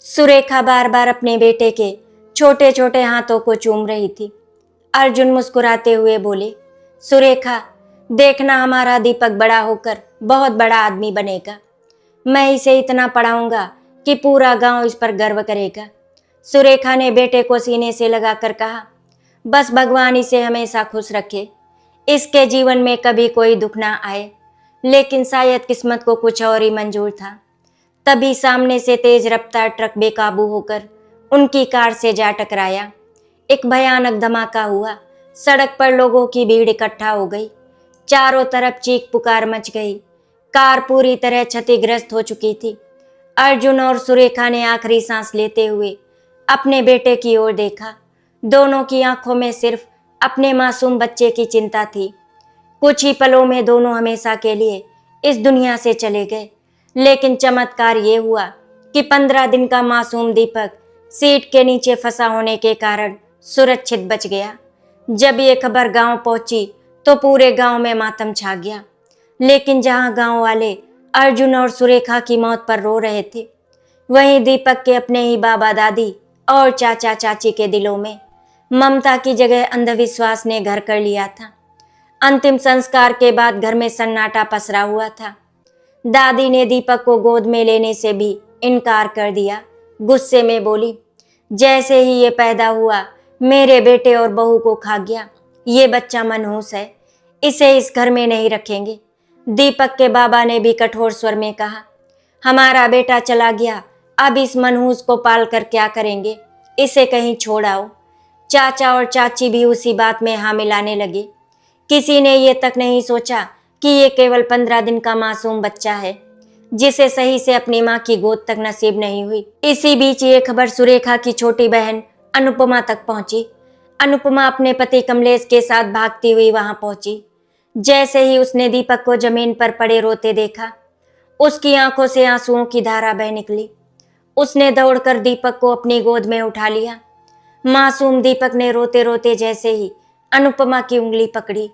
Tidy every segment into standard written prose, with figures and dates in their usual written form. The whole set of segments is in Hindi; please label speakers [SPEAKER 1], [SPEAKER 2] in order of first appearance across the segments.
[SPEAKER 1] सुरेखा बार बार अपने बेटे के छोटे छोटे हाथों को चूम रही थी। अर्जुन मुस्कुराते हुए बोले, सुरेखा, देखना हमारा दीपक बड़ा होकर बहुत बड़ा आदमी बनेगा। मैं इसे इतना पढ़ाऊंगा कि पूरा गांव इस पर गर्व करेगा। सुरेखा ने बेटे को सीने से लगाकर कहा, बस भगवान इसे हमेशा खुश रखे, इसके जीवन में कभी कोई दुख ना आए। लेकिन शायद किस्मत को कुछ और ही मंजूर था। तभी सामने से तेज रफ्तार ट्रक बेकाबू होकर उनकी कार से जा टकराया। एक भयानक धमाका हुआ। सड़क पर लोगों की भीड़ इकट्ठा हो गई। चारों तरफ चीख पुकार मच गई। कार पूरी तरह क्षतिग्रस्त हो चुकी थी। अर्जुन और सुरेखा ने आखिरी सांस लेते हुए अपने बेटे की ओर देखा। दोनों की आंखों में सिर्फ अपने मासूम बच्चे की चिंता थी। कुछ ही पलों में दोनों हमेशा के लिए इस दुनिया से चले गए। लेकिन चमत्कार ये हुआ कि 15 दिन का मासूम दीपक सीट के नीचे फंसा होने के कारण सुरक्षित बच गया। जब ये खबर गांव पहुंची तो पूरे गांव में मातम छा गया। लेकिन जहां गांव वाले अर्जुन और सुरेखा की मौत पर रो रहे थे, वहीं दीपक के अपने ही बाबा दादी और चाचा चाची के दिलों में ममता की जगह अंधविश्वास ने घर कर लिया था। अंतिम संस्कार के बाद घर में सन्नाटा पसरा हुआ था। दादी ने दीपक को गोद में लेने से भी इनकार कर दिया। गुस्से में बोली, जैसे ही ये पैदा हुआ मेरे बेटे और बहू को खा गया। ये बच्चा मनहूस है, इसे इस घर में नहीं रखेंगे। दीपक के बाबा ने भी कठोर स्वर में कहा, हमारा बेटा चला गया, अब इस मनहूस को पाल कर क्या करेंगे, इसे कहीं छोड़ आओ। चाचा और चाची भी उसी बात में हाँ मिलाने लगे। किसी ने ये तक नहीं सोचा कि ये केवल 15 दिन का मासूम बच्चा है, जिसे सही से अपनी माँ की गोद तक नसीब नहीं हुई। इसी बीच ये खबर सुरेखा की छोटी बहन अनुपमा तक पहुंची। अनुपमा अपने पति कमलेश के साथ भागती हुई वहां पहुंची। जैसे ही उसने दीपक को जमीन पर पड़े रोते देखा, उसकी आंखों से आंसुओं की धारा बह निकली। उसने दौड़कर दीपक को अपनी गोद में उठा लिया। मासूम दीपक ने रोते रोते जैसे ही अनुपमा की उंगली पकड़ी,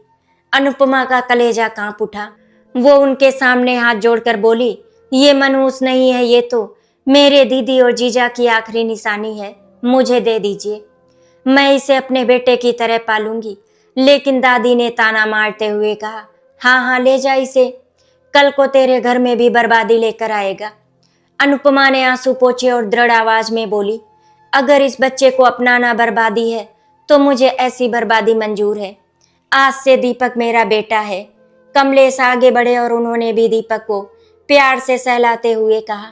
[SPEAKER 1] अनुपमा का कलेजा कांप उठा। वो उनके सामने हाथ जोड़कर बोली, ये मनहूस नहीं है, ये तो मेरे दीदी और जीजा की आखिरी निशानी है, मुझे दे दीजिए, मैं इसे अपने बेटे की तरह पालूंगी। लेकिन दादी ने ताना मारते हुए कहा, हाँ हाँ ले जा इसे, कल को तेरे घर में भी बर्बादी लेकर आएगा। अनुपमा ने आंसू पोंछे और दृढ़ आवाज में बोली, अगर इस बच्चे को अपनाना बर्बादी है तो मुझे ऐसी बर्बादी मंजूर है। आज से दीपक मेरा बेटा है। कमलेश आगे बढ़े और उन्होंने भी दीपक को प्यार से सहलाते हुए कहा,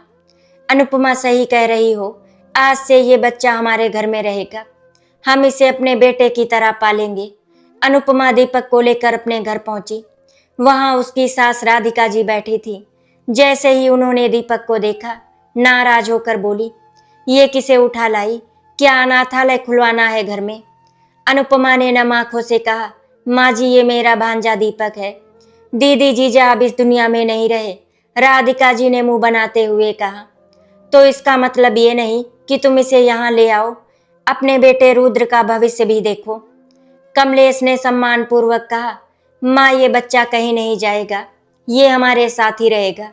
[SPEAKER 1] अनुपमा सही कह रही हो, आज से ये बच्चा हमारे घर में रहेगा, हम इसे अपने बेटे की तरह पालेंगे। अनुपमा दीपक को लेकर अपने घर पहुंची। वहां उसकी सास राधिका जी बैठी थी। जैसे ही उन्होंने दीपक को देखा, नाराज होकर बोली, ये किसे उठा लाई, क्या अनाथालय खुलवाना है घर में। अनुपमा ने नम आंखों से कहा, माँ जी ये मेरा भांजा दीपक है, दीदी जीजा अब इस दुनिया में नहीं रहे। राधिका जी ने मुंह बनाते हुए कहा, तो इसका मतलब ये नहीं कि तुम इसे यहाँ ले आओ, अपने बेटे रुद्र का भविष्य भी देखो। कमलेश ने सम्मान पूर्वक कहा, माँ ये बच्चा कहीं नहीं जाएगा, ये हमारे साथ ही रहेगा।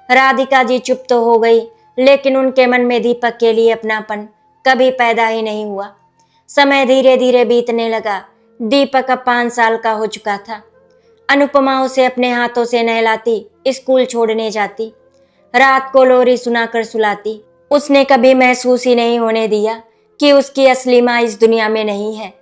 [SPEAKER 1] राधिका जी चुप तो हो गई, लेकिन उनके मन में दीपक के लिए अपनापन कभी पैदा ही नहीं हुआ। समय धीरे धीरे बीतने लगा। दीपक अब 5 साल का हो चुका था। अनुपमा उसे अपने हाथों से नहलाती, स्कूल छोड़ने जाती, रात को लोरी सुनाकर सुलाती। उसने कभी महसूस ही नहीं होने दिया कि उसकी असली माँ इस दुनिया में नहीं है।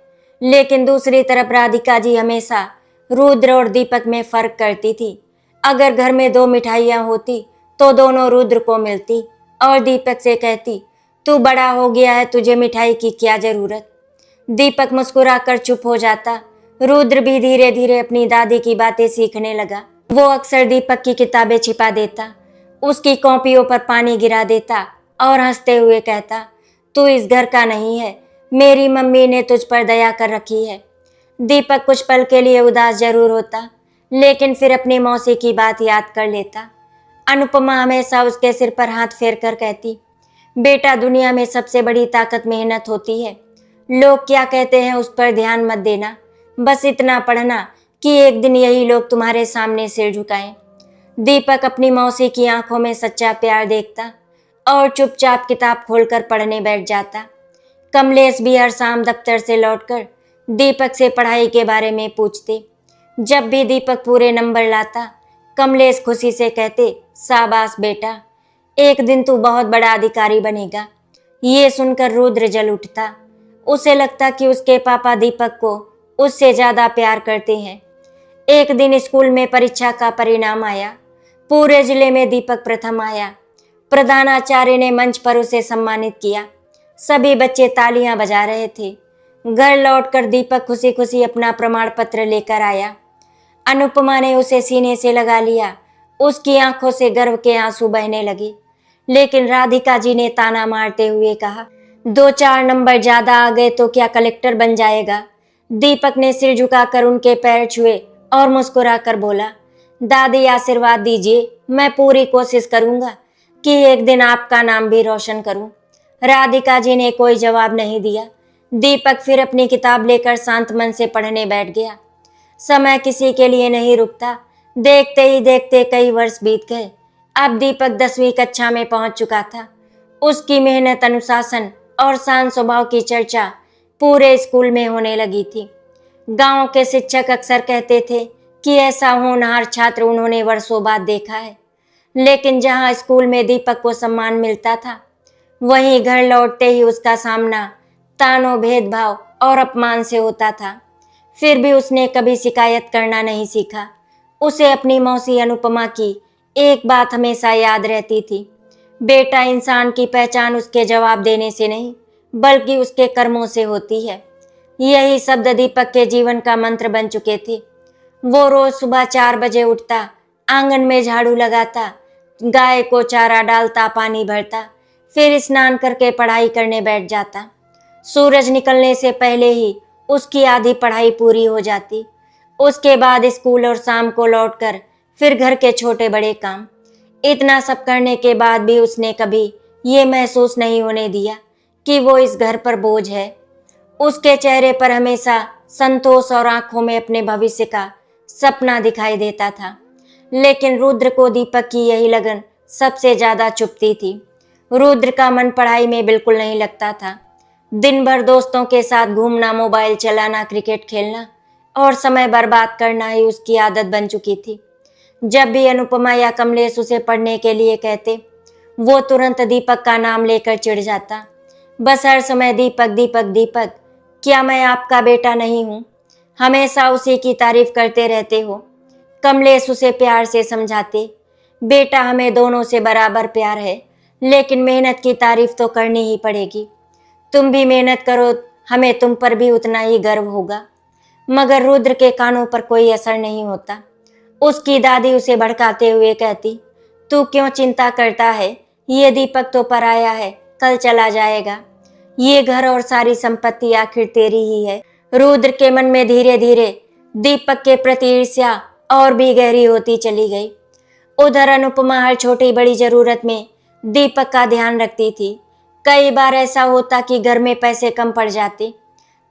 [SPEAKER 1] लेकिन दूसरी तरफ राधिका जी हमेशा रुद्र और दीपक में फर्क करती थी। अगर घर में 2 मिठाइयाँ होती तो दोनों रुद्र को मिलती और दीपक से कहती, तू बड़ा हो गया है, तुझे मिठाई की क्या जरूरत। दीपक मुस्कुराकर चुप हो जाता। रुद्र भी धीरे धीरे अपनी दादी की बातें सीखने लगा। वो अक्सर दीपक की किताबें छिपा देता, उसकी कॉपियों पर पानी गिरा देता और हंसते हुए कहता, तू इस घर का नहीं है, मेरी मम्मी ने तुझ पर दया कर रखी है। दीपक कुछ पल के लिए उदास जरूर होता, लेकिन फिर अपनी मौसी की बात याद कर लेता। अनुपमा हमेशा उसके सिर पर हाथ फेर कर कहती, बेटा दुनिया में सबसे बड़ी ताकत मेहनत होती है, लोग क्या कहते हैं उस पर ध्यान मत देना, बस इतना पढ़ना कि एक दिन यही लोग तुम्हारे सामने सिर झुकाएं। दीपक अपनी मौसी की आंखों में सच्चा प्यार देखता और चुपचाप किताब खोलकर पढ़ने बैठ जाता। कमलेश भी हर शाम दफ्तर से लौटकर दीपक से पढ़ाई के बारे में पूछते। जब भी दीपक पूरे नंबर लाता, कमलेश खुशी से कहते, शाबाश बेटा, एक दिन तू बहुत बड़ा अधिकारी बनेगा। ये सुनकर रुद्र जल उठता। उसे लगता कि उसके पापा दीपक को उससे ज़्यादा प्यार करते हैं। एक दिन स्कूल में परीक्षा का परिणाम आया। पूरे जिले में दीपक प्रथम आया। प्रधानाचार्य ने मंच पर उसे सम्मानित किया। सभी बच्चे तालियां बजा रहे थे। घर लौटकर दीपक खुशी खुशी अपना प्रमाण पत्र लेकर आया। अनुपमा ने उसे सीने से लगा लिया। उसकी आंखों से गर्व के आंसू बहने लगे। लेकिन राधिका जी ने ताना मारते हुए कहा, 2-4 नंबर ज्यादा आ गए तो क्या कलेक्टर बन जाएगा। दीपक ने सिर झुकाकर उनके पैर छुए और मुस्कुराकर बोला, दादी आशीर्वाद दीजिए, मैं पूरी कोशिश करूंगा कि एक दिन आपका नाम भी रोशन करूं। राधिका जी ने कोई जवाब नहीं दिया। दीपक फिर अपनी किताब लेकर शांत मन से पढ़ने बैठ गया। समय किसी के लिए नहीं रुकता। देखते ही देखते कई वर्ष बीत गए। अब दीपक 10वीं कक्षा में पहुंच चुका था। उसकी मेहनत, अनुशासन और शांत स्वभाव की चर्चा पूरे स्कूल में होने लगी थी। गांव के शिक्षक अक्सर कहते थे कि ऐसा होनहार छात्र उन्होंने वर्षों बाद देखा है। लेकिन जहां स्कूल में दीपक को सम्मान मिलता था, वहीं घर लौटते ही उसका सामना तानों, भेदभाव और अपमान से होता था। फिर भी उसने कभी शिकायत करना नहीं सीखा। उसे अपनी मौसी अनुपमा की एक बात हमेशा याद रहती थी, बेटा, इंसान की पहचान उसके जवाब देने से नहीं बल्कि उसके कर्मों से होती है। यही शब्द दीपक के जीवन का मंत्र बन चुके थे। वो रोज सुबह 4 बजे उठता, आंगन में झाड़ू लगाता, गाय को चारा डालता, पानी भरता, फिर स्नान करके पढ़ाई करने बैठ जाता। सूरज निकलने से पहले ही उसकी आधी पढ़ाई पूरी हो जाती। उसके बाद स्कूल और शाम को लौटकर फिर घर के छोटे बड़े काम। इतना सब करने के बाद भी उसने कभी ये महसूस नहीं होने दिया कि वो इस घर पर बोझ है। उसके चेहरे पर हमेशा संतोष और आंखों में अपने भविष्य का सपना दिखाई देता था। लेकिन रुद्र को दीपक की यही लगन सबसे ज्यादा चुभती थी। रुद्र का मन पढ़ाई में बिल्कुल नहीं लगता था। दिन भर दोस्तों के साथ घूमना, मोबाइल चलाना, क्रिकेट खेलना और समय बर्बाद करना ही उसकी आदत बन चुकी थी। जब भी अनुपमा या कमलेश उसे पढ़ने के लिए कहते, वो तुरंत दीपक का नाम लेकर चिढ़ जाता। बस हर समय दीपक दीपक दीपक, क्या मैं आपका बेटा नहीं हूँ? हमेशा उसी की तारीफ करते रहते हो। कमलेश उसे प्यार से समझाते, बेटा, हमें दोनों से बराबर प्यार है, लेकिन मेहनत की तारीफ तो करनी ही पड़ेगी। तुम भी मेहनत करो, हमें तुम पर भी उतना ही गर्व होगा। मगर रुद्र के कानों पर कोई असर नहीं होता। उसकी दादी उसे भड़काते हुए कहती, तू क्यों चिंता करता है? ये दीपक तो पराया है, कल चला जाएगा। ये घर और सारी संपत्ति आखिर तेरी ही है। रुद्र के मन में धीरे धीरे दीपक के प्रति ईर्ष्या और भी गहरी होती चली गई। उधर अनुपमा हर छोटी बड़ी जरूरत में दीपक का ध्यान रखती थी। कई बार ऐसा होता कि घर में पैसे कम पड़ जाते,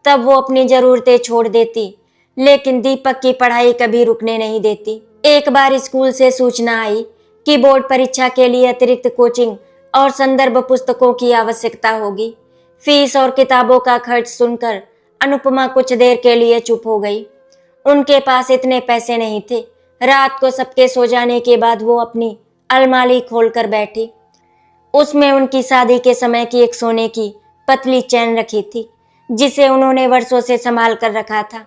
[SPEAKER 1] तब वो अपनी जरूरतें छोड़ देती, लेकिन दीपक की पढ़ाई कभी रुकने नहीं देती। एक बार स्कूल से सूचना आई कि बोर्ड परीक्षा के लिए अतिरिक्त कोचिंग और संदर्भ पुस्तकों की आवश्यकता होगी। फीस और किताबों का खर्च सुनकर अनुपमा कुछ देर के लिए चुप हो गई। उनके पास इतने पैसे नहीं थे। रात को सबके सो जाने के बाद वो अपनी अलमारी खोलकर बैठी। उसमें उनकी शादी के समय की एक सोने की पतली चैन रखी थी, जिसे उन्होंने वर्षों से संभाल कर रखा था।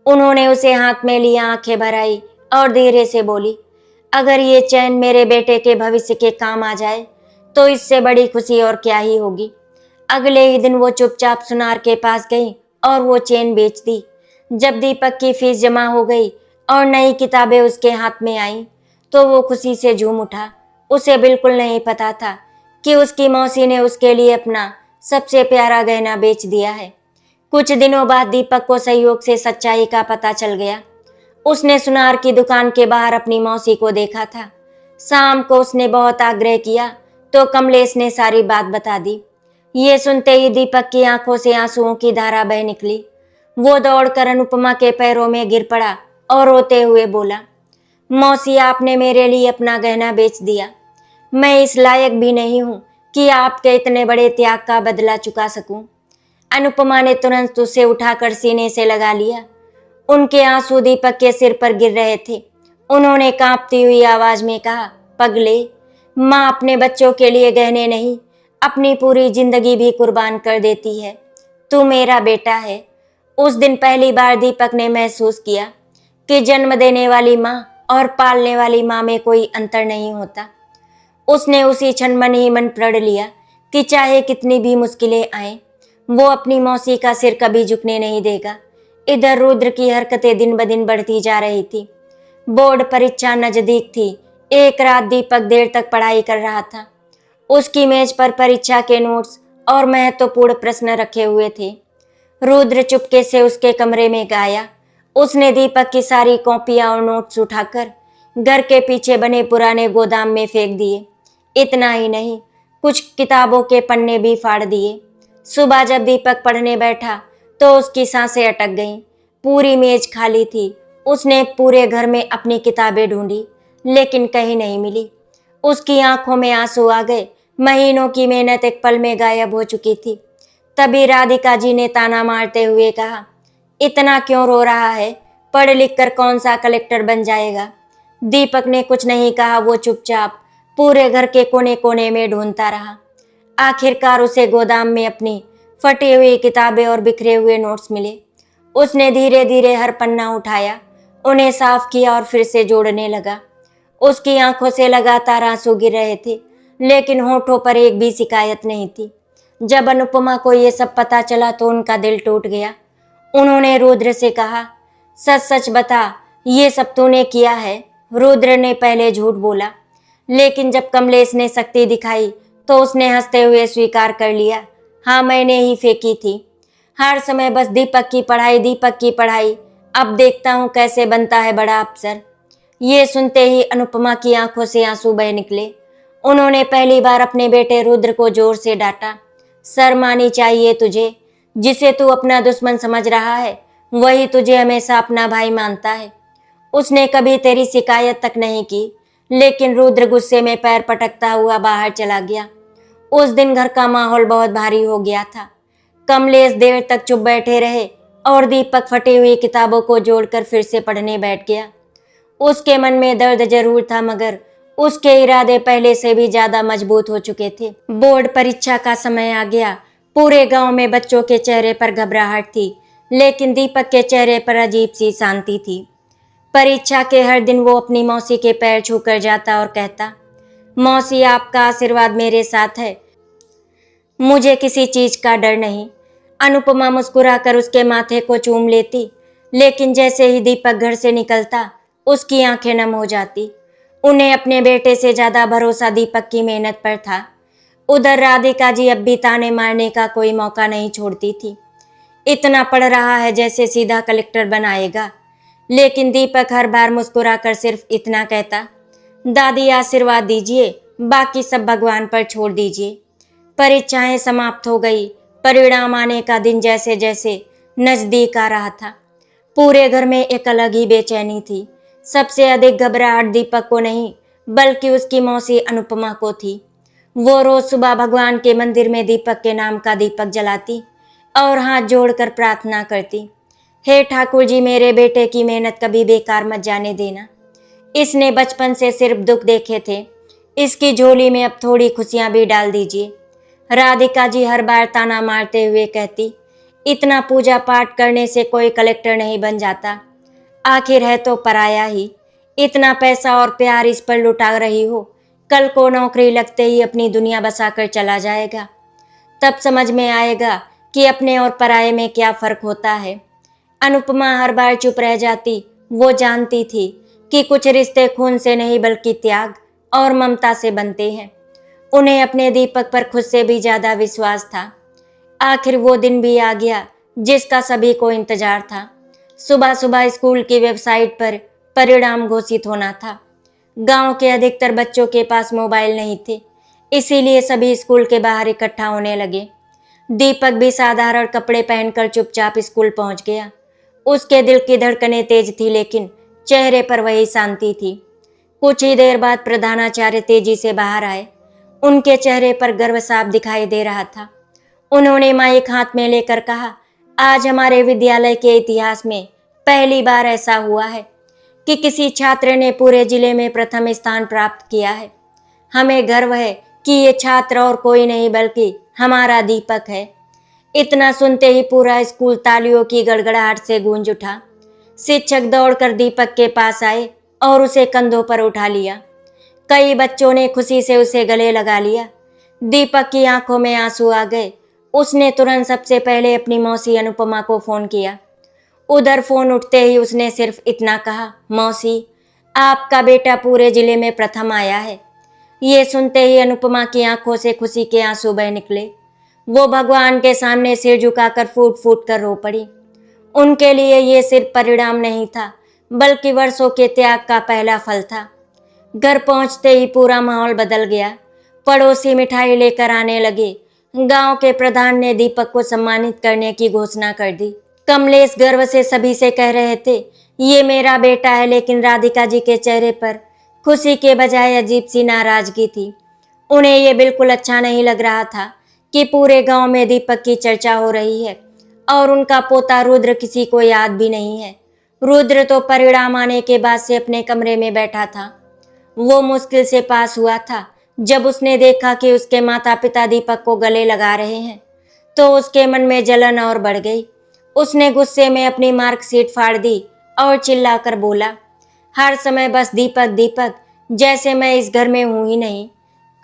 [SPEAKER 1] उन्होंने उसे हाथ में लिया, आंखें भर आई और धीरे से बोली, अगर ये चैन मेरे बेटे के भविष्य के काम आ जाए तो इससे बड़ी खुशी और क्या ही होगी। अगले ही दिन वो चुपचाप सुनार के पास गई और वो चेन बेच दी। जब दीपक की फीस जमा हो गई और नई किताबें उसके हाथ में आईं, तो वो खुशी से झूम उठा। उसे बिल्कुल नहीं पता था कि उसकी मौसी ने उसके लिए अपना सबसे प्यारा गहना बेच दिया है। कुछ दिनों बाद दीपक को संयोग से सच्चाई का पता चल गया। उसने सुनार की दुकान के बाहर अपनी मौसी को देखा था। शाम को उसने बहुत आग्रह किया तो कमलेश ने सारी बात बता दी। ये सुनते ही दीपक की आंखों से आंसुओं की धारा बह निकली। वो दौड़कर अनुपमा के पैरों में गिर पड़ा और रोते हुए बोला, मौसी, आपने मेरे लिए अपना गहना बेच दिया। मैं इस लायक भी नहीं हूँ कि आपके इतने बड़े त्याग का बदला चुका सकूं। अनुपमा ने तुरंत उसे उठाकर सीने से लगा लिया। उनके आंसू दीपक के सिर पर गिर रहे थे। उन्होंने कांपती हुई आवाज में कहा, पगले, माँ अपने बच्चों के लिए गहने नहीं, अपनी पूरी जिंदगी भी कुर्बान कर देती है। तू मेरा बेटा है। उस दिन पहली बार दीपक ने महसूस किया कि जन्म देने वाली माँ और पालने वाली माँ में कोई अंतर नहीं होता। उसने उसी क्षण मन ही मन प्रण लिया कि चाहे कितनी भी मुश्किलें आए, वो अपनी मौसी का सिर कभी झुकने नहीं देगा। इधर रुद्र की हरकतें दिन ब दिन बढ़ती जा रही थी। बोर्ड परीक्षा नजदीक थी। एक रात दीपक देर तक पढ़ाई कर रहा था। उसकी मेज पर परीक्षा के नोट्स और महत्वपूर्ण प्रश्न रखे हुए थे। रुद्र चुपके से उसके कमरे में गया। उसने दीपक की सारी कॉपियां और नोट्स उठाकर घर के पीछे बने पुराने गोदाम में फेंक दिए। इतना ही नहीं, कुछ किताबों के पन्ने भी फाड़ दिए। सुबह जब दीपक पढ़ने बैठा तो उसकी सांसें अटक गईं। पूरी मेज खाली थी। उसने पूरे घर में अपनी किताबें ढूंढी, लेकिन कहीं नहीं मिली। उसकी आंखों में आंसू आ गए। महीनों की मेहनत एक पल में गायब हो चुकी थी। तभी राधिका जी ने ताना मारते हुए कहा, इतना क्यों रो रहा है? पढ़ लिख कर कौन सा कलेक्टर बन जाएगा? दीपक ने कुछ नहीं कहा। वो चुपचाप पूरे घर के कोने कोने में ढूंढता रहा। आखिरकार उसे गोदाम में अपनी फटी हुई किताबें और बिखरे हुए नोट्स मिले। उसने धीरे धीरे हर पन्ना उठाया, उन्हें साफ किया और फिर से जोड़ने लगा। उसकी आंखों से लगातार आंसू गिर रहे थे, लेकिन होठों पर एक भी शिकायत नहीं थी। जब अनुपमा को ये सब पता चला तो उनका दिल टूट गया। उन्होंने रुद्र से कहा, सच सच बता, ये सब तूने किया है? रुद्र ने पहले झूठ बोला, लेकिन जब कमलेश ने शक्ति दिखाई तो उसने हंसते हुए स्वीकार कर लिया, हाँ मैंने ही फेंकी थी। हर समय बस दीपक की पढ़ाई, दीपक की पढ़ाई। अब देखता हूँ कैसे बनता है बड़ा अफसर। ये सुनते ही अनुपमा की आंखों से आंसू बह निकले। उन्होंने पहली बार अपने बेटे रुद्र को जोर से डांटा। शर्म आनी चाहिए तुझे। जिसे तू अपना दुश्मन समझ रहा है, वही तुझे हमेशा अपना भाई मानता है। उसने कभी तेरी शिकायत तक नहीं की। लेकिन रुद्र गुस्से में पैर पटकता हुआ बाहर चला गया। उस दिन घर का माहौल बहुत भारी हो गया था। कमलेश देर तक चुप बैठे रहे और दीपक फटी हुई किताबों को जोड़कर फिर से पढ़ने बैठ गया। उसके मन में दर्द जरूर था, मगर उसके इरादे पहले से भी ज्यादा मजबूत हो चुके थे। बोर्ड परीक्षा का समय आ गया। पूरे गांव में बच्चों के चेहरे पर घबराहट थी, लेकिन दीपक के चेहरे पर अजीब सी शांति थी। परीक्षा के हर दिन वो अपनी मौसी के पैर छूकर जाता और कहता, मौसी आपका आशीर्वाद मेरे साथ है, मुझे किसी चीज का डर नहीं। अनुपमा मुस्कुराकर उसके माथे को चूम लेती, लेकिन जैसे ही दीपक घर से निकलता उसकी आंखें नम हो जाती। उन्हें अपने बेटे से ज्यादा भरोसा दीपक की मेहनत पर था। उधर राधिका जी अब भी ताने मारने का कोई मौका नहीं छोड़ती थी। इतना पढ़ रहा है जैसे सीधा कलेक्टर बनाएगा। लेकिन दीपक हर बार मुस्कुराकर सिर्फ इतना कहता, दादी आशीर्वाद दीजिए, बाकी सब भगवान पर छोड़ दीजिए। परीक्षाएं समाप्त हो गई। परिणाम आने का दिन जैसे जैसे नजदीक आ रहा था, पूरे घर में एक अलग ही बेचैनी थी। सबसे अधिक घबराहट दीपक को नहीं, बल्कि उसकी मौसी अनुपमा को थी। वो रोज सुबह भगवान के मंदिर में दीपक के नाम का दीपक जलाती और हाथ जोड़कर प्रार्थना करती, हे ठाकुर जी, मेरे बेटे की मेहनत कभी बेकार मत जाने देना। इसने बचपन से सिर्फ दुख देखे थे, इसकी झोली में अब थोड़ी खुशियां भी डाल दीजिए। राधिका जी हर बार ताना मारते हुए कहती, इतना पूजा पाठ करने से कोई कलेक्टर नहीं बन जाता, आखिर है तो पराया ही। इतना पैसा और प्यार इस पर लुटा रही हो, कल को नौकरी लगते ही अपनी दुनिया बसाकर चला जाएगा। तब समझ में आएगा कि अपने और पराये में क्या फर्क होता है। अनुपमा हर बार चुप रह जाती। वो जानती थी कि कुछ रिश्ते खून से नहीं बल्कि त्याग और ममता से बनते हैं। उन्हें अपने दीपक पर खुद से भी ज्यादा विश्वास था। आखिर वो दिन भी आ गया जिसका सभी को इंतजार था। सुबह सुबह स्कूल की वेबसाइट पर परिणाम घोषित होना था। गांव के अधिकतर बच्चों के पास मोबाइल नहीं थे, इसीलिए सभी स्कूल के बाहर इकट्ठा होने लगे। दीपक भी साधारण कपड़े पहनकर चुपचाप स्कूल पहुंच गया। उसके दिल की धड़कनें तेज थी, लेकिन चेहरे पर वही शांति थी। कुछ ही देर बाद प्रधानाचार्य तेजी से बाहर आए। उनके चेहरे पर गर्व साफ दिखाई दे रहा था। उन्होंने माइक हाथ में लेकर कहा, आज हमारे विद्यालय के इतिहास में पहली बार ऐसा हुआ है कि किसी छात्र ने पूरे जिले में प्रथम स्थान प्राप्त किया है। हमें गर्व है कि ये छात्र और कोई नहीं बल्कि हमारा दीपक है। इतना सुनते ही पूरा स्कूल तालियों की गड़गड़ाहट से गूंज उठा। शिक्षक दौड़कर दीपक के पास आए और उसे कंधों पर उठा लिया। कई बच्चों ने खुशी से उसे गले लगा लिया। दीपक की आंखों में आंसू आ गए। उसने तुरंत सबसे पहले अपनी मौसी अनुपमा को फोन किया। उधर फोन उठते ही उसने सिर्फ इतना कहा, मौसी, आपका बेटा पूरे जिले में प्रथम आया है। ये सुनते ही अनुपमा की आंखों से खुशी के आंसू बह निकले। वो भगवान के सामने सिर झुकाकर फूट फूट कर रो पड़ी। उनके लिए ये सिर्फ परिणाम नहीं था, बल्कि वर्षों के त्याग का पहला फल था। घर पहुंचते ही पूरा माहौल बदल गया। पड़ोसी मिठाई लेकर आने लगे। गांव के प्रधान ने दीपक को सम्मानित करने की घोषणा कर दी। कमलेश गर्व से सभी से कह रहे थे, ये मेरा बेटा है, लेकिन राधिका जी के चेहरे पर खुशी के बजाय अजीब सी नाराजगी थी। उन्हें ये बिल्कुल अच्छा नहीं लग रहा था कि पूरे गांव में दीपक की चर्चा हो रही है और उनका पोता रुद्र किसी को याद भी नहीं है। रुद्र तो परिणाम आने के बाद से अपने कमरे में बैठा था। वो मुश्किल से पास हुआ था। जब उसने देखा कि उसके माता पिता दीपक को गले लगा रहे हैं तो उसके मन में जलन और बढ़ गई। उसने गुस्से में अपनी मार्कशीट फाड़ दी और चिल्लाकर बोला, हर समय बस दीपक दीपक, जैसे मैं इस घर में हूं ही नहीं।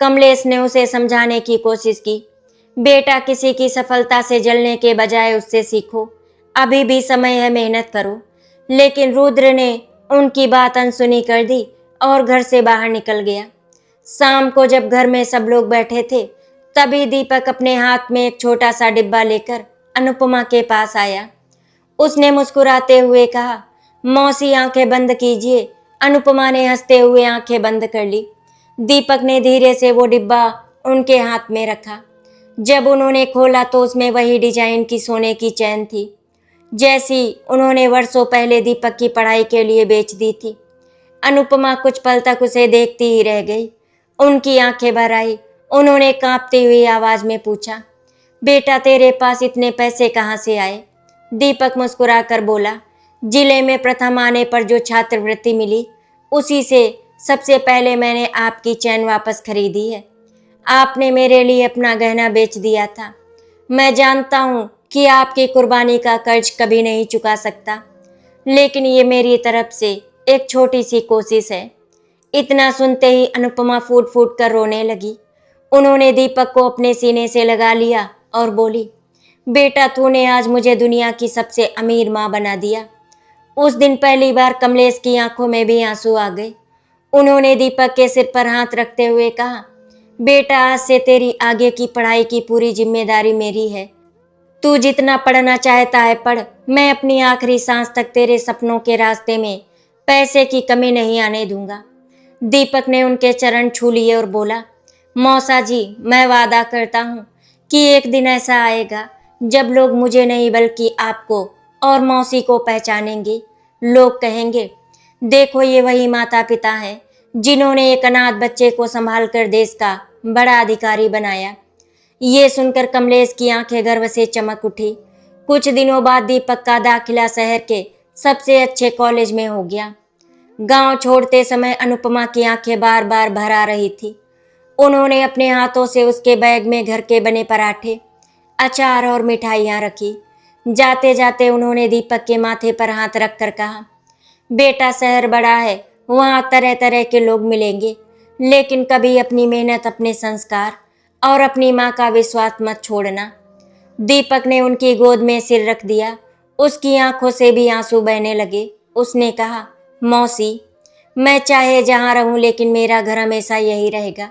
[SPEAKER 1] कमलेश ने उसे समझाने की कोशिश की, बेटा, किसी की सफलता से जलने के बजाय उससे सीखो। अभी भी समय है, मेहनत करो। लेकिन रुद्र ने उनकी बात अनसुनी कर दी और घर से बाहर निकल गया। शाम को जब घर में सब लोग बैठे थे, तभी दीपक अपने हाथ में एक छोटा सा डिब्बा लेकर अनुपमा के पास आया। उसने मुस्कुराते हुए कहा, मौसी, आंखें बंद कीजिए। अनुपमा ने हंसते हुए आंखें बंद कर ली। दीपक ने धीरे से वो डिब्बा उनके हाथ में रखा। जब उन्होंने खोला तो उसमें वही डिजाइन की सोने की चैन थी, जैसी उन्होंने वर्षों पहले दीपक की पढ़ाई के लिए बेच दी थी। अनुपमा कुछ पल तक उसे देखती ही रह गई। उनकी आंखें भर आई। उन्होंने कांपती हुई आवाज में पूछा, बेटा, तेरे पास इतने पैसे कहाँ से आए? दीपक मुस्कुराकर बोला, जिले में प्रथम आने पर जो छात्रवृत्ति मिली, उसी से सबसे पहले मैंने आपकी चैन वापस खरीदी है। आपने मेरे लिए अपना गहना बेच दिया था। मैं जानता हूँ कि आपकी कुर्बानी का कर्ज कभी नहीं चुका सकता, लेकिन ये मेरी तरफ से एक छोटी सी कोशिश है। इतना सुनते ही अनुपमा फूट फूट कर रोने लगी। उन्होंने दीपक को अपने सीने से लगा लिया और बोली, बेटा, तूने आज मुझे दुनिया की सबसे अमीर माँ बना दिया। उस दिन पहली बार कमलेश की आंखों में भी आंसू आ गए। उन्होंने दीपक के सिर पर हाथ रखते हुए कहा, बेटा, आज से तेरी आगे की पढ़ाई की पूरी जिम्मेदारी मेरी है। तू जितना पढ़ना चाहता है पढ़। मैं अपनी आखिरी सांस तक तेरे सपनों के रास्ते में पैसे की कमी नहीं आने दूंगा। दीपक ने उनके चरण छू लिए और बोला, मौसा जी, मैं वादा करता हूँ कि एक दिन ऐसा आएगा जब लोग मुझे नहीं बल्कि आपको और मौसी को पहचानेंगे। लोग कहेंगे, देखो, ये वही माता पिता हैं जिन्होंने एक अनाथ बच्चे को संभाल कर देश का बड़ा अधिकारी बनाया। ये सुनकर कमलेश की आंखें गर्व से चमक उठी। कुछ दिनों बाद दीपक का दाखिला शहर के सबसे अच्छे कॉलेज में हो गया। गांव छोड़ते समय अनुपमा की आंखें बार बार भर आ रही थी। उन्होंने अपने हाथों से उसके बैग में घर के बने पराठे, अचार और मिठाइयाँ रखी। जाते जाते उन्होंने दीपक के माथे पर हाथ रखकर कहा, बेटा, शहर बड़ा है, वहाँ तरह तरह के लोग मिलेंगे, लेकिन कभी अपनी मेहनत, अपने संस्कार और अपनी माँ का विश्वास मत छोड़ना। दीपक ने उनकी गोद में सिर रख दिया। उसकी आंखों से भी आंसू बहने लगे। उसने कहा, मौसी, मैं चाहे जहाँ रहूं, लेकिन मेरा घर हमेशा यही रहेगा।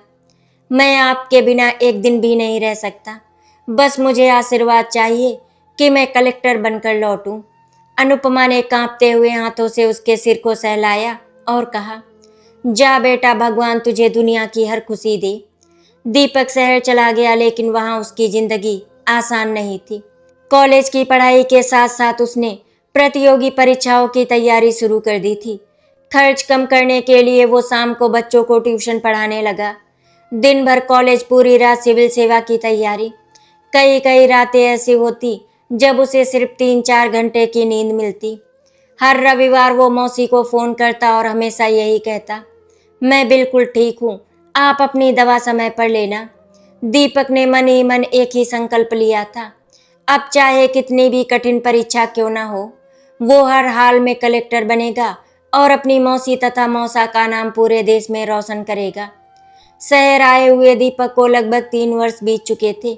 [SPEAKER 1] मैं आपके बिना एक दिन भी नहीं रह सकता। बस मुझे आशीर्वाद चाहिए कि मैं कलेक्टर बनकर लौटूं। अनुपमा ने कांपते हुए हाथों से उसके सिर को सहलाया और कहा, जा बेटा, भगवान तुझे दुनिया की हर खुशी दे। दीपक शहर चला गया, लेकिन वहाँ उसकी जिंदगी आसान नहीं थी। कॉलेज की पढ़ाई के साथ साथ उसने प्रतियोगी परीक्षाओं की तैयारी शुरू कर दी थी। खर्च कम करने के लिए वो शाम को बच्चों को ट्यूशन पढ़ाने लगा। दिन भर कॉलेज, पूरी रात सिविल सेवा की तैयारी। कई कई रातें ऐसी होती जब उसे सिर्फ 3-4 घंटे की नींद मिलती। हर रविवार वो मौसी को फ़ोन करता और हमेशा यही कहता, मैं बिल्कुल ठीक हूँ, आप अपनी दवा समय पर लेना। दीपक ने मन ही मन एक ही संकल्प लिया था, अब चाहे कितनी भी कठिन परीक्षा क्यों न हो, वो हर हाल में कलेक्टर बनेगा और अपनी मौसी तथा मौसा का नाम पूरे देश में रोशन करेगा। शहर आए हुए दीपक को लगभग 3 वर्ष बीत चुके थे।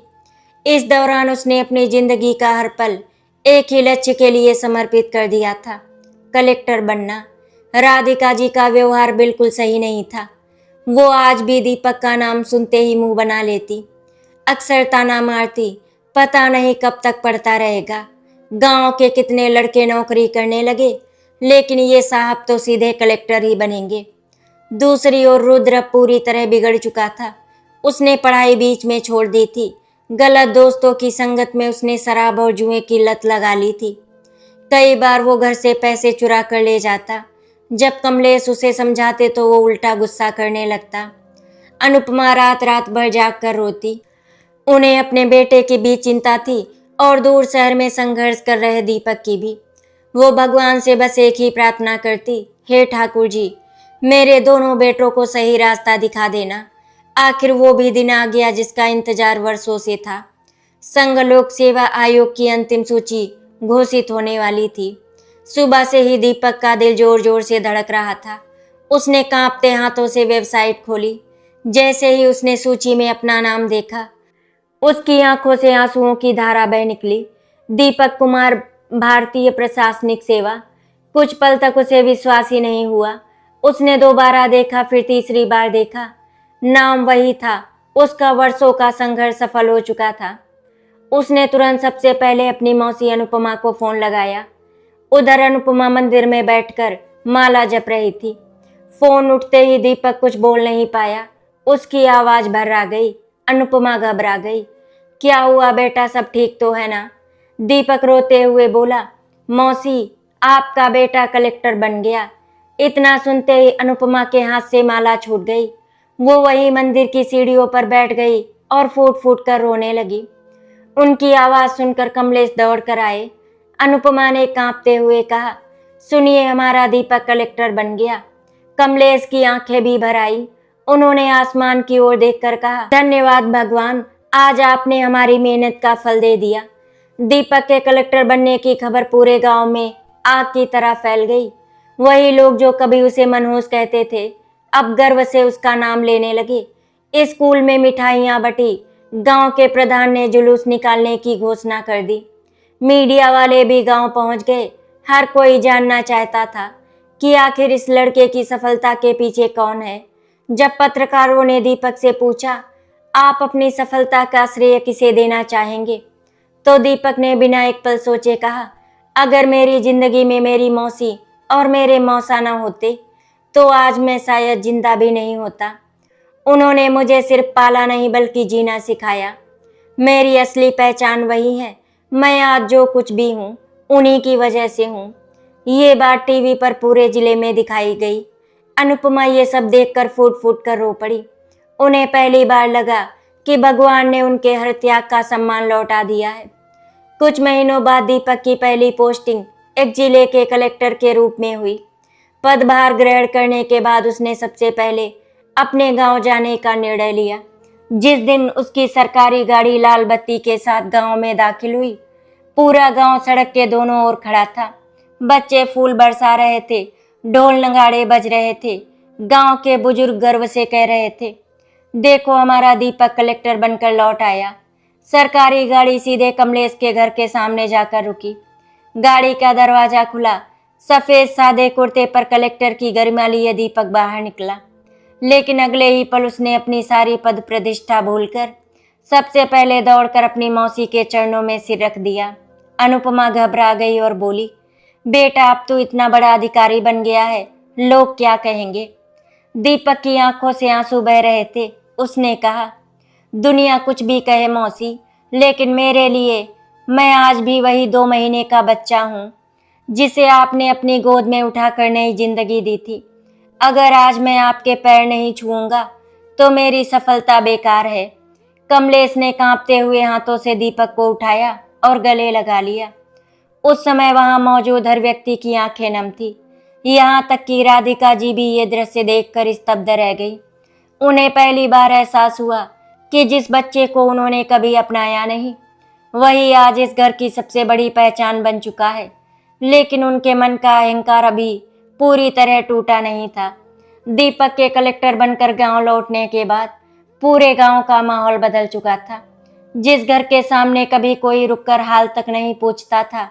[SPEAKER 1] इस दौरान उसने अपनी जिंदगी का हर पल एक ही लक्ष्य के लिए समर्पित कर दिया था, कलेक्टर बनना। राधिका जी का व्यवहार बिल्कुल सही नहीं था। वो आज भी दीपक का नाम सुनते ही मुंह बना लेती, अक्सर ताना मारती, पता नहीं कब तक पढ़ता रहेगा। गांव के कितने लड़के नौकरी करने लगे, लेकिन ये साहब तो सीधे कलेक्टर ही बनेंगे। दूसरी ओर रुद्र पूरी तरह बिगड़ चुका था। उसने पढ़ाई बीच में छोड़ दी थी। गलत दोस्तों की संगत में उसने शराब और जुए की लत लगा ली थी। कई बार वो घर से पैसे चुरा कर ले जाता। जब कमलेश उसे समझाते तो वो उल्टा गुस्सा करने लगता। अनुपमा रात रात भर जाग कर रोती। उन्हें अपने बेटे की भी चिंता थी और दूर शहर में संघर्ष कर रहे दीपक की भी। वो भगवान से बस एक ही प्रार्थना करती, हे ठाकुर जी, मेरे दोनों बेटों को सही रास्ता दिखा देना। आखिर वो भी दिन आ गया जिसका इंतजार वर्षों से था। संघ लोक सेवा आयोग की अंतिम सूची घोषित होने वाली थी। सुबह से ही दीपक का दिल जोर जोर से धड़क रहा था। उसने कांपते हाथों से वेबसाइट खोली। जैसे ही उसने सूची में अपना नाम देखा, उसकी आंखों से आंसुओं की धारा बह निकली। दीपक कुमार, भारतीय प्रशासनिक सेवा। कुछ पल तक उसे विश्वास ही नहीं हुआ। उसने दोबारा देखा, फिर तीसरी बार देखा। नाम वही था। उसका वर्षों का संघर्ष सफल हो चुका था। उसने तुरंत सबसे पहले अपनी मौसी अनुपमा को फोन लगाया। उधर अनुपमा मंदिर में बैठकर माला जप रही थी। फोन उठते ही दीपक कुछ बोल नहीं पाया। उसकी आवाज भर्रा गई। अनुपमा घबरा गई। क्या हुआ बेटा, सब ठीक तो है ना? दीपक रोते हुए बोला, मौसी, आपका बेटा कलेक्टर बन गया। इतना सुनते ही अनुपमा के हाथ से माला छूट गई। वो वही मंदिर की सीढ़ियों पर बैठ गई और फूट फूट कर रोने लगी। उनकी आवाज सुनकर कमलेश दौड़ कर आए। अनुपमा ने कांपते हुए कहा, सुनिए, हमारा दीपक कलेक्टर बन गया। कमलेश की आंखें भी भर आई। उन्होंने आसमान की ओर देखकर कहा, धन्यवाद भगवान, आज आपने हमारी मेहनत का फल दे दिया। दीपक के कलेक्टर बनने की खबर पूरे गांव में आग की तरह फैल गई। वही लोग जो कभी उसे मनहूस कहते थे, अब गर्व से उसका नाम लेने लगे। स्कूल में मिठाइयाँ बटी। गांव के प्रधान ने जुलूस निकालने की घोषणा कर दी। मीडिया वाले भी गांव पहुंच गए। हर कोई जानना चाहता था कि आखिर इस लड़के की सफलता के पीछे कौन है। जब पत्रकारों ने दीपक से पूछा, आप अपनी सफलता का श्रेय किसे देना चाहेंगे, तो दीपक ने बिना एक पल सोचे कहा, अगर मेरी जिंदगी में मेरी मौसी और मेरे मौसा न होते तो आज मैं शायद जिंदा भी नहीं होता। उन्होंने मुझे सिर्फ पाला नहीं बल्कि जीना सिखाया। मेरी असली पहचान वही है। मैं आज जो कुछ भी हूँ उन्हीं की वजह से हूँ। ये बात टीवी पर पूरे जिले में दिखाई गई। अनुपमा ये सब देखकर फूट फूट कर रो पड़ी। उन्हें पहली बार लगा कि भगवान ने उनके हर त्याग का सम्मान लौटा दिया है। कुछ महीनों बाद दीपक की पहली पोस्टिंग एक जिले के कलेक्टर के रूप में हुई। पदभार ग्रहण करने के बाद उसने सबसे पहले अपने गांव जाने का निर्णय लिया। जिस दिन उसकी सरकारी गाड़ी लाल बत्ती के साथ गांव में दाखिल हुई, पूरा गांव सड़क के दोनों ओर खड़ा था। बच्चे फूल बरसा रहे थे, ढोल नगाड़े बज रहे थे। गांव के बुजुर्ग गर्व से कह रहे थे, देखो हमारा दीपक कलेक्टर बनकर लौट आया। सरकारी गाड़ी सीधे कमलेश के घर के सामने जाकर रुकी। गाड़ी का दरवाजा खुला। सफेद सादे कुर्ते पर कलेक्टर की गरिमा लिए दीपक बाहर निकला। लेकिन अगले ही पल उसने अपनी सारी पद प्रतिष्ठा भूलकर सबसे पहले दौड़कर अपनी मौसी के चरणों में सिर रख दिया। अनुपमा घबरा गई और बोली, बेटा, अब तो इतना बड़ा अधिकारी बन गया है, लोग क्या कहेंगे? दीपक की आंखों से आंसू बह रहे थे। उसने कहा, दुनिया कुछ भी कहे मौसी, लेकिन मेरे लिए मैं आज भी वही 2 महीने का बच्चा हूँ जिसे आपने अपनी गोद में उठाकर नई जिंदगी दी थी। अगर आज मैं आपके पैर नहीं छूऊंगा तो मेरी सफलता बेकार है। कमलेश ने कांपते हुए हाथों से दीपक को उठाया और गले लगा लिया। उस समय वहां मौजूद हर व्यक्ति की आंखें नम थी। यहाँ तक कि राधिका जी भी ये दृश्य देखकर स्तब्ध रह गई। उन्हें पहली बार एहसास हुआ कि जिस बच्चे को उन्होंने कभी अपनाया नहीं, वही आज इस घर की सबसे बड़ी पहचान बन चुका है। लेकिन उनके मन का अहंकार अभी पूरी तरह टूटा नहीं था। दीपक के कलेक्टर बनकर गांव लौटने के बाद पूरे गांव का माहौल बदल चुका था। जिस घर के सामने कभी कोई रुककर हाल तक नहीं पूछता था,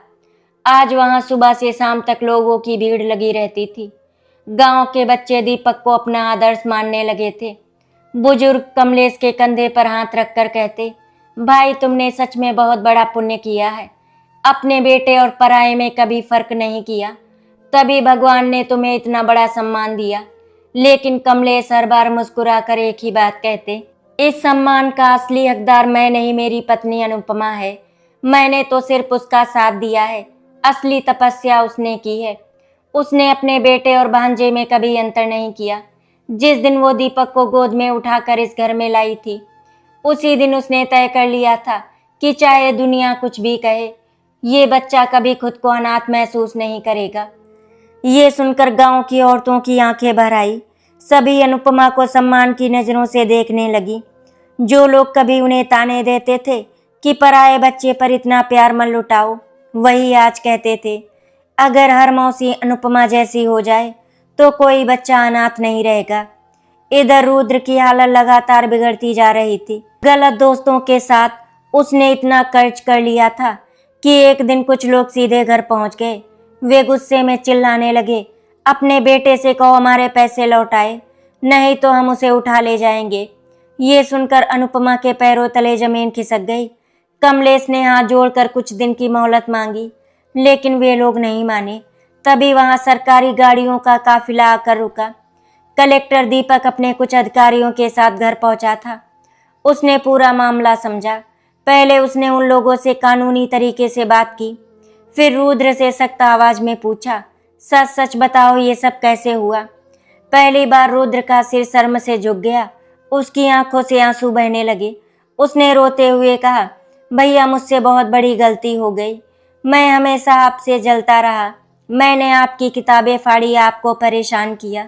[SPEAKER 1] आज वहां सुबह से शाम तक लोगों की भीड़ लगी रहती थी। गांव के बच्चे दीपक को अपना आदर्श मानने लगे थे। बुजुर्ग कमलेश के कंधे पर हाथ रखकर कहते, भाई तुमने सच में बहुत बड़ा पुण्य किया है। अपने बेटे और पराये में कभी फर्क नहीं किया, तभी भगवान ने तुम्हें इतना बड़ा सम्मान दिया। लेकिन कमलेश हर बार मुस्कुरा कर एक ही बात कहते, इस सम्मान का असली हकदार मैं नहीं, मेरी पत्नी अनुपमा है। मैंने तो सिर्फ उसका साथ दिया है, असली तपस्या उसने की है। उसने अपने बेटे और भांजे में कभी अंतर नहीं किया। जिस दिन वो दीपक को गोद में उठाकर इस घर में लाई थी, उसी दिन उसने तय कर लिया था कि चाहे दुनिया कुछ भी कहे, ये बच्चा कभी खुद को अनाथ महसूस नहीं करेगा। ये सुनकर गांव की औरतों की आंखें भर आई। सभी अनुपमा को सम्मान की नजरों से देखने लगी। जो लोग कभी उन्हें ताने देते थे कि पराये बच्चे पर इतना प्यार मत लुटाओ, वही आज कहते थे, अगर हर मौसी अनुपमा जैसी हो जाए तो कोई बच्चा अनाथ नहीं रहेगा। इधर रुद्र की हालत लगातार बिगड़ती जा रही थी। गलत दोस्तों के साथ उसने इतना कर्ज कर लिया था कि एक दिन कुछ लोग सीधे घर पहुंच गए। वे गुस्से में चिल्लाने लगे, अपने बेटे से कहो हमारे पैसे लौटाए, नहीं तो हम उसे उठा ले जाएंगे। ये सुनकर अनुपमा के पैरों तले जमीन खिसक गई। कमलेश ने हाथ जोड़कर कुछ दिन की मोहलत मांगी, लेकिन वे लोग नहीं माने। तभी वहां सरकारी गाड़ियों का काफिला आकर रुका। कलेक्टर दीपक अपने कुछ अधिकारियों के साथ घर पहुंचा था। उसने पूरा मामला समझा। पहले उसने उन लोगों से कानूनी तरीके से बात की, फिर रुद्र से सख्त आवाज में पूछा, सच सच बताओ ये सब कैसे हुआ। पहली बार रुद्र का सिर शर्म से झुक गया। उसकी आंखों से आंसू बहने लगे। उसने रोते हुए कहा, भैया मुझसे बहुत बड़ी गलती हो गई। मैं हमेशा आपसे जलता रहा। मैंने आपकी किताबें फाड़ी, आपको परेशान किया,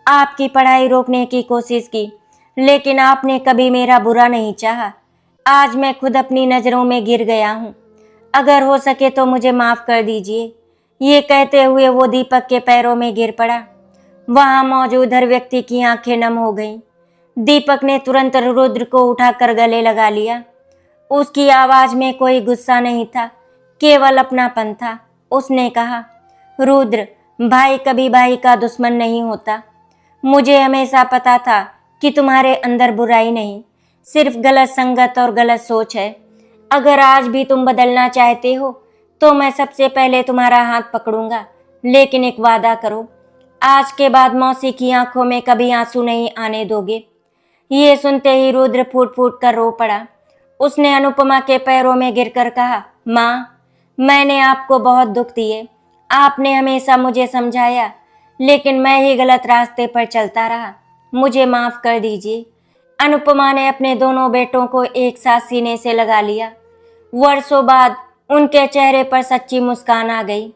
[SPEAKER 1] आपकी पढ़ाई रोकने की कोशिश की, लेकिन आपने कभी मेरा बुरा नहीं चाहा। आज मैं खुद अपनी नज़रों में गिर गया हूँ। अगर हो सके तो मुझे माफ़ कर दीजिए। ये कहते हुए वो दीपक के पैरों में गिर पड़ा। वहाँ मौजूद हर व्यक्ति की आंखें नम हो गईं। दीपक ने तुरंत रुद्र को उठाकर गले लगा लिया। उसकी आवाज़ में कोई गुस्सा नहीं था, केवल अपनापन था। उसने कहा, रुद्र, भाई कभी भाई का दुश्मन नहीं होता। मुझे हमेशा पता था कि तुम्हारे अंदर बुराई नहीं, सिर्फ गलत संगत और गलत सोच है। अगर आज भी तुम बदलना चाहते हो तो मैं सबसे पहले तुम्हारा हाथ पकड़ूंगा, लेकिन एक वादा करो, आज के बाद मौसी की आंखों में कभी आंसू नहीं आने दोगे। ये सुनते ही रुद्र फूट फूट कर रो पड़ा। उसने अनुपमा के पैरों में गिरकर कहा, माँ, मैंने आपको बहुत दुख दिए। आपने हमेशा मुझे समझाया, लेकिन मैं ही गलत रास्ते पर चलता रहा। मुझे माफ़ कर दीजिए। अनुपमा ने अपने दोनों बेटों को एक साथ सीने से लगा लिया। वर्षों बाद उनके चेहरे पर सच्ची मुस्कान आ गई।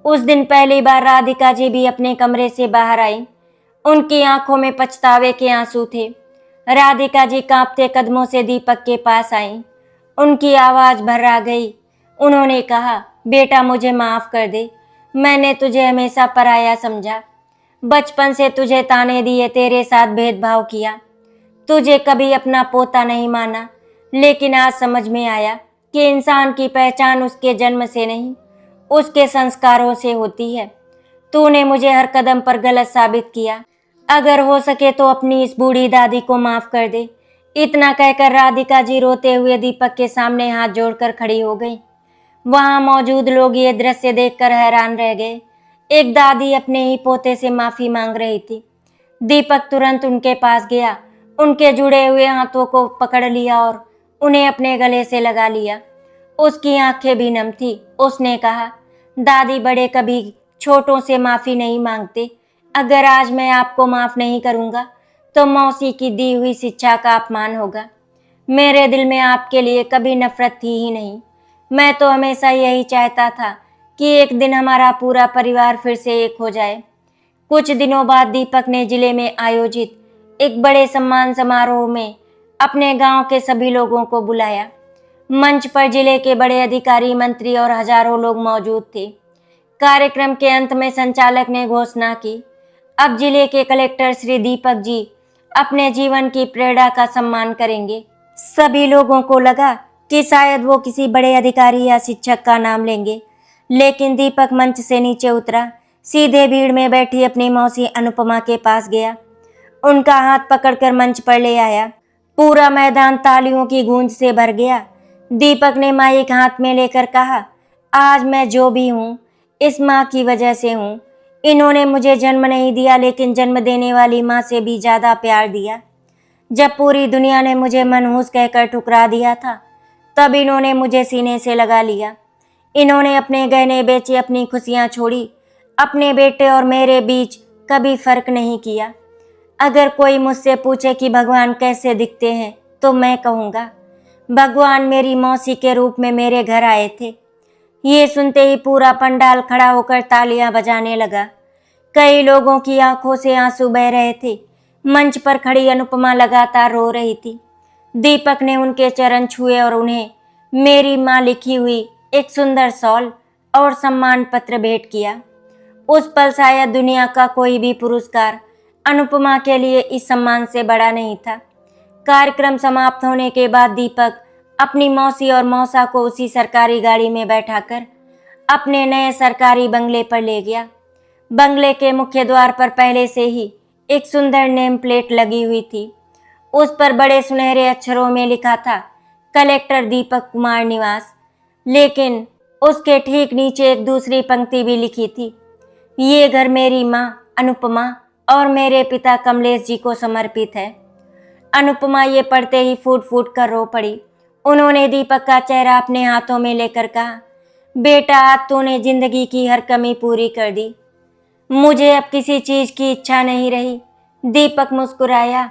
[SPEAKER 1] उस दिन पहली बार राधिका जी भी अपने कमरे से बाहर आई। उनकी आंखों में पछतावे के आंसू थे। राधिका जी कांपते कदमों से दीपक के पास आईं। उनकी आवाज़ भर्रा गई। उन्होंने कहा, बेटा मुझे माफ़ कर दे। मैंने तुझे हमेशा पराया समझा। बचपन से तुझे ताने दिए, तेरे साथ भेदभाव किया, तुझे कभी अपना पोता नहीं माना। लेकिन आज समझ में आया कि इंसान की पहचान उसके जन्म से नहीं, उसके संस्कारों से होती है। तूने मुझे हर कदम पर गलत साबित किया। अगर हो सके तो अपनी इस बूढ़ी दादी को माफ़ कर दे। इतना कहकर राधिका जी रोते हुए दीपक के सामने हाथ जोड़कर खड़ी हो गई। वहां मौजूद लोग ये दृश्य देखकर हैरान रह गए। एक दादी अपने ही पोते से माफ़ी मांग रही थी। दीपक तुरंत उनके पास गया, उनके जुड़े हुए हाथों को पकड़ लिया और उन्हें अपने गले से लगा लिया। उसकी आंखें भी नम थी। उसने कहा, दादी, बड़े कभी छोटों से माफ़ी नहीं मांगते। अगर आज मैं आपको माफ़ नहीं करूँगा तो मौसी की दी हुई शिक्षा का अपमान होगा। मेरे दिल में आपके लिए कभी नफरत थी ही नहीं। मैं तो हमेशा यही चाहता था कि एक दिन हमारा पूरा परिवार फिर से एक हो जाए। कुछ दिनों बाद दीपक ने जिले में आयोजित एक बड़े सम्मान समारोह में अपने गांव के सभी लोगों को बुलाया। मंच पर जिले के बड़े अधिकारी, मंत्री और हजारों लोग मौजूद थे। कार्यक्रम के अंत में संचालक ने घोषणा की, अब जिले के कलेक्टर श्री दीपक जी अपने जीवन की प्रेरणा का सम्मान करेंगे। सभी लोगों को लगा कि शायद वो किसी बड़े अधिकारी या शिक्षक का नाम लेंगे, लेकिन दीपक मंच से नीचे उतरा, सीधे भीड़ में बैठी अपनी मौसी अनुपमा के पास गया, उनका हाथ पकड़कर मंच पर ले आया। पूरा मैदान तालियों की गूंज से भर गया। दीपक ने माइक हाथ में लेकर कहा, आज मैं जो भी हूँ इस माँ की वजह से हूँ। इन्होंने मुझे जन्म नहीं दिया, लेकिन जन्म देने वाली माँ से भी ज़्यादा प्यार दिया। जब पूरी दुनिया ने मुझे मनहूस कहकर ठुकरा दिया था, तब इन्होंने मुझे सीने से लगा लिया। इन्होंने अपने गहने बेचे, अपनी खुशियाँ छोड़ी, अपने बेटे और मेरे बीच कभी फर्क नहीं किया। अगर कोई मुझसे पूछे कि भगवान कैसे दिखते हैं, तो मैं कहूँगा भगवान मेरी मौसी के रूप में मेरे घर आए थे। ये सुनते ही पूरा पंडाल खड़ा होकर तालियां बजाने लगा। कई लोगों की आंखों से आंसू बह रहे थे। मंच पर खड़ी अनुपमा लगातार रो रही थी। दीपक ने उनके चरण छुए और उन्हें मेरी माँ लिखी हुई एक सुंदर शॉल और सम्मान पत्र भेंट किया। उस पल शायद दुनिया का कोई भी पुरस्कार अनुपमा के लिए इस सम्मान से बड़ा नहीं था। कार्यक्रम समाप्त होने के बाद दीपक अपनी मौसी और मौसा को उसी सरकारी गाड़ी में बैठाकर अपने नए सरकारी बंगले पर ले गया। बंगले के मुख्य द्वार पर पहले से ही एक सुंदर नेम प्लेट लगी हुई थी। उस पर बड़े सुनहरे अक्षरों में लिखा था, कलेक्टर दीपक कुमार निवास। लेकिन उसके ठीक नीचे एक दूसरी पंक्ति भी लिखी थी, ये घर मेरी माँ अनुपमा और मेरे पिता कमलेश जी को समर्पित है। अनुपमा ये पढ़ते ही फूट फूट कर रो पड़ी। उन्होंने दीपक का चेहरा अपने हाथों में लेकर कहा, बेटा आज तूने जिंदगी की हर कमी पूरी कर दी। मुझे अब किसी चीज की इच्छा नहीं रही। दीपक मुस्कुराया,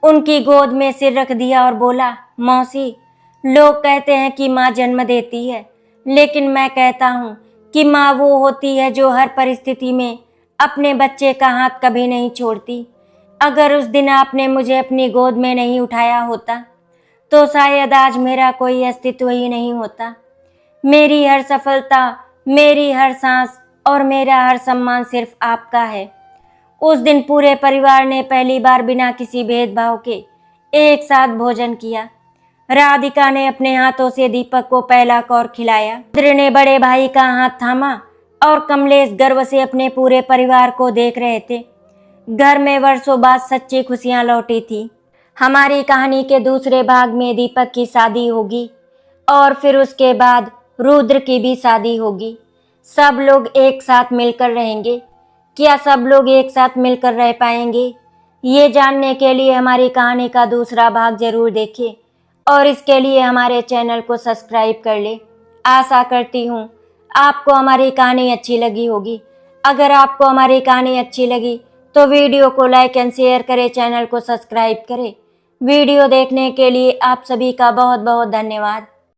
[SPEAKER 1] उनकी गोद में सिर रख दिया और बोला, मौसी, लोग कहते हैं कि माँ जन्म देती है, लेकिन मैं कहता हूँ कि माँ वो होती है जो हर परिस्थिति में अपने बच्चे का हाथ कभी नहीं छोड़ती। अगर उस दिन आपने मुझे अपनी गोद में नहीं उठाया होता, तो शायद आज मेरा कोई अस्तित्व ही नहीं होता। मेरी हर सफलता, मेरी हर सांस और मेरा हर सम्मान सिर्फ आपका है। उस दिन पूरे परिवार ने पहली बार बिना किसी भेदभाव के एक साथ भोजन किया। राधिका ने अपने हाथों से दीपक को पहला कौर खिलाया। रुद्र ने बड़े भाई का हाथ थामा और कमलेश गर्व से अपने पूरे परिवार को देख रहे थे। घर में वर्षों बाद सच्ची खुशियां लौटी थी। हमारी कहानी के दूसरे भाग में दीपक की शादी होगी और फिर उसके बाद रुद्र की भी शादी होगी। सब लोग एक साथ मिलकर रहेंगे। क्या सब लोग एक साथ मिलकर रह पाएंगे? ये जानने के लिए हमारी कहानी का दूसरा भाग जरूर देखें और इसके लिए हमारे चैनल को सब्सक्राइब कर ले। आशा करती हूँ आपको हमारी कहानी अच्छी लगी होगी। अगर आपको हमारी कहानी अच्छी लगी तो वीडियो को लाइक एंड शेयर करें, चैनल को सब्सक्राइब करें। वीडियो देखने के लिए आप सभी का बहुत बहुत धन्यवाद।